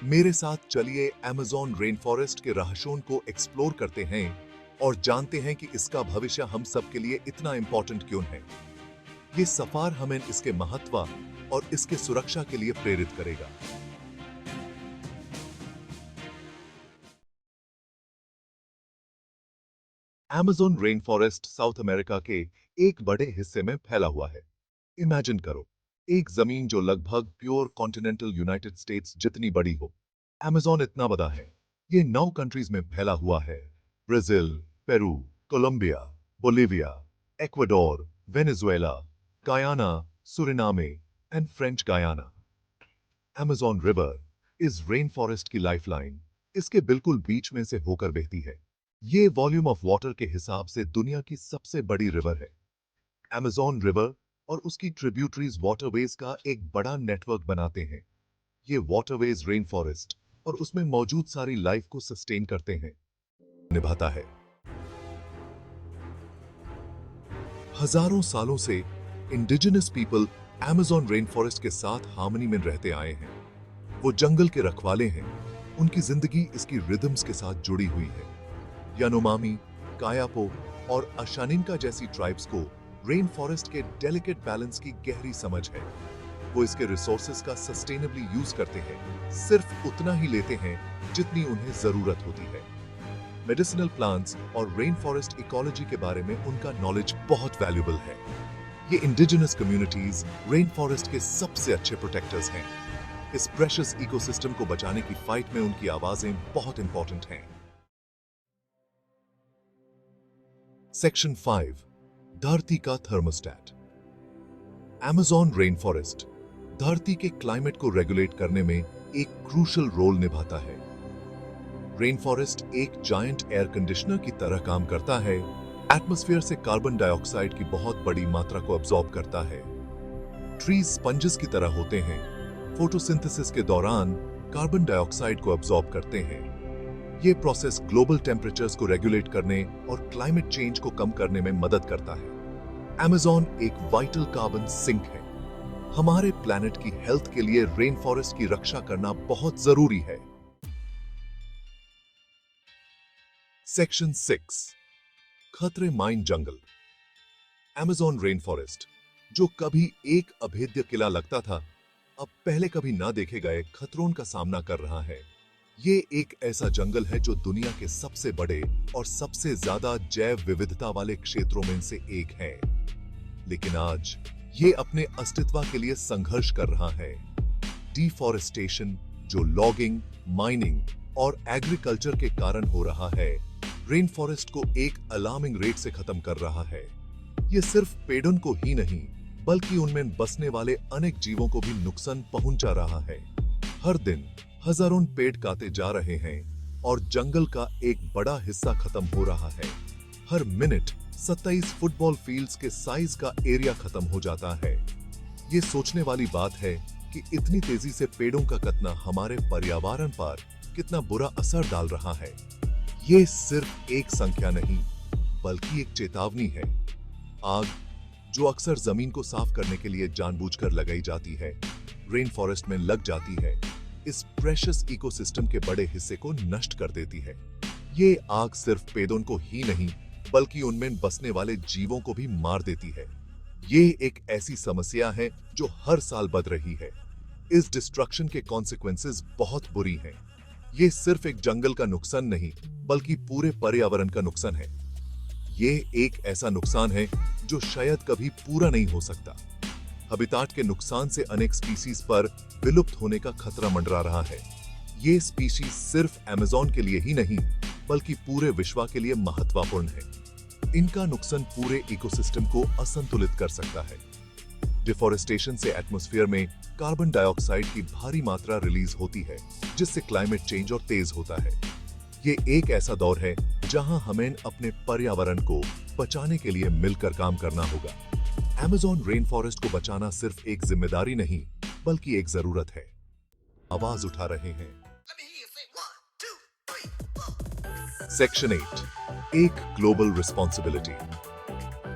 मेरे साथ चलिए अमेज़न रेन फॉरेस्ट के रहस्यों को एक्सप्लोर करते हैं और जानते हैं कि इसका भविष्य हम सब के लिए इतना इंपॉर्टेंट क्यों है। ये सफर हमें इसके महत्व और इसके सुरक्षा के लिए प्रेरित करेगा। Amazon rain forest south America के एक बड़े हिस्से में फैला हुआ है। इमेजिन करो, एक जमीन जो लगभग प्योर कॉन्टिनेंटल यूनाइटेड स्टेट्स जितनी बड़ी हो। अमेज़न इतना बड़ा है, ये 9 कंट्रीज में फैला हुआ है। Brazil, Peru, Colombia, Bolivia, Ecuador, Venezuela, Guyana, Suriname and French Guiana. Amazon river इस रेन फॉरेस्ट की लाइफलाइन इसके बिल्कुल बीच में से होकर बहती है। ये वॉल्यूम ऑफ वाटर के हिसाब से दुनिया की सबसे बड़ी रिवर है। अमेज़न रिवर और उसकी ट्रिब्यूटरीज वाटरवेज का एक बड़ा नेटवर्क बनाते हैं। ये वाटरवेज रेन फॉरेस्ट और उसमें मौजूद सारी लाइफ को सस्टेन करते हैं, निभाता है। हजारों सालों से indigenous people Amazon rain forest के साथ हार्मनी में रहते आए हैं। वो जंगल के रखवाले हैं। उनकी जिंदगी इसकी रिदम्स के साथ जुड़ी हुई है। यानोमामी, कायापो और अशानिनका जैसी ट्राइब्स को रेन फॉरेस्ट के डेलिकेट बैलेंस की गहरी समझ है। वो इसके रिसोर्सेज का सस्टेनेबली यूज करते हैं, सिर्फ उतना ही लेते हैं जितनी उन्हें जरूरत होती है। मेडिसिनल प्लांट्स और रेन फॉरेस्ट इकोलॉजी के बारे में उनका नॉलेज बहुत वैल्यूबल है। ये इंडिजिनस कम्युनिटीज रेन फॉरेस्ट के सबसे अच्छे प्रोटेक्टर्स हैं। इस प्रेशियस इकोसिस्टम को बचाने की फाइट में उनकी आवाजें बहुत इंपॉर्टेंट हैं। सेक्शन 5, धरती का थर्मोस्टेट। अमेज़न रेन फॉरेस्ट धरती के क्लाइमेट को रेगुलेट करने में एक क्रूशल रोल निभाता है। रेन फॉरेस्ट एक जायंट एयर कंडीशनर की तरह काम करता है। एटमॉस्फेयर से कार्बन डाइऑक्साइड की बहुत बड़ी मात्रा को अब्सॉर्ब करता है। ट्रीज स्पंजेस की तरह होते हैं, फोटोसिंथेसिस के दौरान कार्बन डाइऑक्साइड को अब्सॉर्ब करते हैं। ये प्रोसेस ग्लोबल टेम्परेचर्स को रेगुलेट करने और क्लाइमेट चेंज को कम करने में मदद करता है। अमेज़न एक वाइटल कार्बन सिंक है। हमारे प्लैनेट की हेल्थ के लिए रेन फॉरेस्ट की रक्षा करना बहुत जरूरी है। सेक्शन 6, खतरे माइन जंगल। अमेज़न रेन फॉरेस्ट जो कभी एक अभेद्य किला लगता था, अब पहले कभी ना देखे गए खतरों का सामना कर रहा है। ये एक ऐसा जंगल है जो दुनिया के सबसे बड़े और सबसे ज्यादा जैव विविधता वाले क्षेत्रों में से एक है। लेकिन आज ये अपने अस्तित्व के लिए संघर्ष कर रहा है। डिफॉरेस्टेशन जो लॉगिंग, माइनिंग और एग्रीकल्चर के कारण हो रहा है, रेन फॉरेस्ट को एक अलार्मिंग रेट से खत्म कर रहा है। ये सिर्फ पेड़ों को ही नहीं, बल्कि उनमें बसने वाले अनेक जीवों को भी नुकसान पहुंचा रहा है। हर दिन हजारों पेड़ काटे जा रहे हैं और जंगल का एक बड़ा हिस्सा खत्म हो रहा है। हर मिनट 27 फुटबॉल फील्ड्स के साइज का एरिया खत्म हो जाता है। ये सोचने वाली बात है कि इतनी तेजी से पेड़ों का कटना हमारे पर्यावरण पर कितना बुरा असर डाल रहा है। ये सिर्फ एक संख्या नहीं, बल्कि एक चेतावनी है। आग जो अक्सर जमीन को साफ करने के लिए जानबूझकर लगाई जाती है, रेन फॉरेस्ट में लग जाती है, इस प्रेशियस इकोसिस्टम के बड़े हिस्से को नष्ट कर देती है। ये आग सिर्फ पेड़ों को ही नहीं, बल्कि उनमें बसने वाले जीवों को भी मार देती है। ये एक ऐसी समस्या है जो हर साल बढ़ रही है। इस डिस्ट्रक्शन के कॉन्सिक्वेंसेस बहुत बुरी हैं। ये सिर्फ एक जंगल का नुकसान नहीं, बल्कि पूरे पर्यावरण का नुकसान है। ये एक ऐसा नुकसान है जो शायद कभी पूरा नहीं हो सकता। हैबिटेट के नुकसान से अनेक स्पीशीज पर विलुप्त होने का खतरा मंडरा रहा है। ये स्पीशीज सिर्फ अमेज़न के लिए ही नहीं, बल्कि पूरे विश्व के लिए महत्वपूर्ण है। इनका नुकसान पूरे इकोसिस्टम को असंतुलित कर सकता है। डिफॉरेस्टेशन से एटमॉस्फेयर में कार्बन डाइऑक्साइड की भारी मात्रा रिलीज होती है, जिससे क्लाइमेट चेंज और तेज होता है। ये एक ऐसा दौर है जहां हमें अपने पर्यावरण को बचाने के लिए मिलकर काम करना होगा। अमेज़न रेन फॉरेस्ट को बचाना सिर्फ एक जिम्मेदारी नहीं, बल्कि एक जरूरत है। आवाज उठा रहे हैं। सेक्शन 8, एक global responsibility.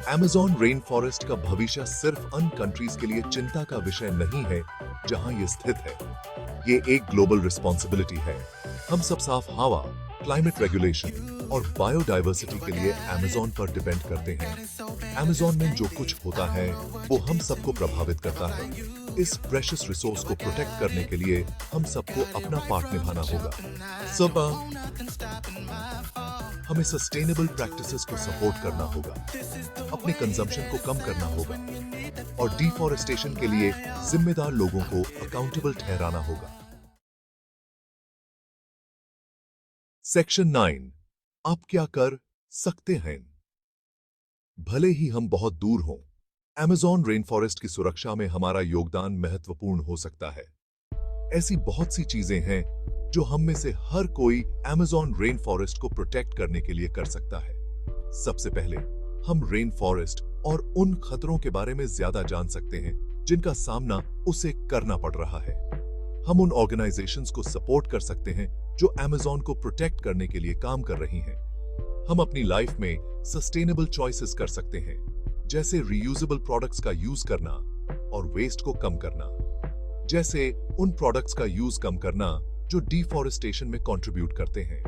Amazon rain forest का भविष्य सिर्फ उन कंट्रीज के लिए चिंता का विषय नहीं है जहां ये स्थित है। ये एक ग्लोबल रिस्पॉन्सिबिलिटी है। हम सब साफ हवा, क्लाइमेट रेगुलेशन और बायोडायवर्सिटी के लिए अमेज़न पर डिपेंड करते हैं। अमेज़न में जो कुछ होता है वो हम सबको प्रभावित करता है। इस प्रेशियस रिसोर्स को प्रोटेक्ट करने के लिए हम सबको अपना पार्ट निभाना होगा। हमें सस्टेनेबल प्रैक्टिसेस को सपोर्ट करना होगा, अपने कंजम्पशन को कम करना होगा और डिफॉरेस्टेशन के लिए जिम्मेदार लोगों को अकाउंटेबल ठहराना होगा। सेक्शन 9, आप क्या कर सकते हैं? भले ही हम बहुत दूर हों, अमेज़न रेन फॉरेस्ट की सुरक्षा में हमारा योगदान महत्वपूर्ण हो सकता है। ऐसी बहुत सी चीजें हैं जो हम में से हर कोई अमेज़न रेन फॉरेस्ट को प्रोटेक्ट करने के लिए कर सकता है। सबसे पहले हम रेन फॉरेस्ट और उन खतरों के बारे में ज्यादा जान सकते हैं जिनका सामना उसे करना पड़ रहा है। हम उन ऑर्गेनाइजेशंस को सपोर्ट कर सकते हैं जो अमेज़न को प्रोटेक्ट करने के लिए काम कर रही हैं। हम अपनी लाइफ में सस्टेनेबल चॉइसेस कर सकते हैं, जैसे रीयूजेबल प्रोडक्ट्स का यूज करना और वेस्ट को कम करना। जैसे उन प्रोडक्ट्स का यूज कम करना जो डिफॉरेस्टेशन में कंट्रीब्यूट करते हैं।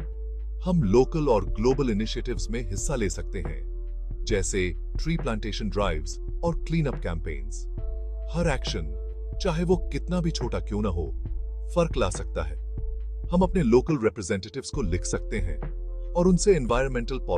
हम लोकल और ग्लोबल इनिशिएटिव्स में हिस्सा ले सकते हैं, जैसे ट्री प्लांटेशन ड्राइव्स और क्लीन अप कैंपेन्स। हर एक्शन, चाहे वो कितना भी छोटा क्यों ना हो, फर्क ला सकता है। हम अपने लोकल रिप्रेजेंटेटिव्स को लिख सकते हैं और उनसे एनवायरमेंटल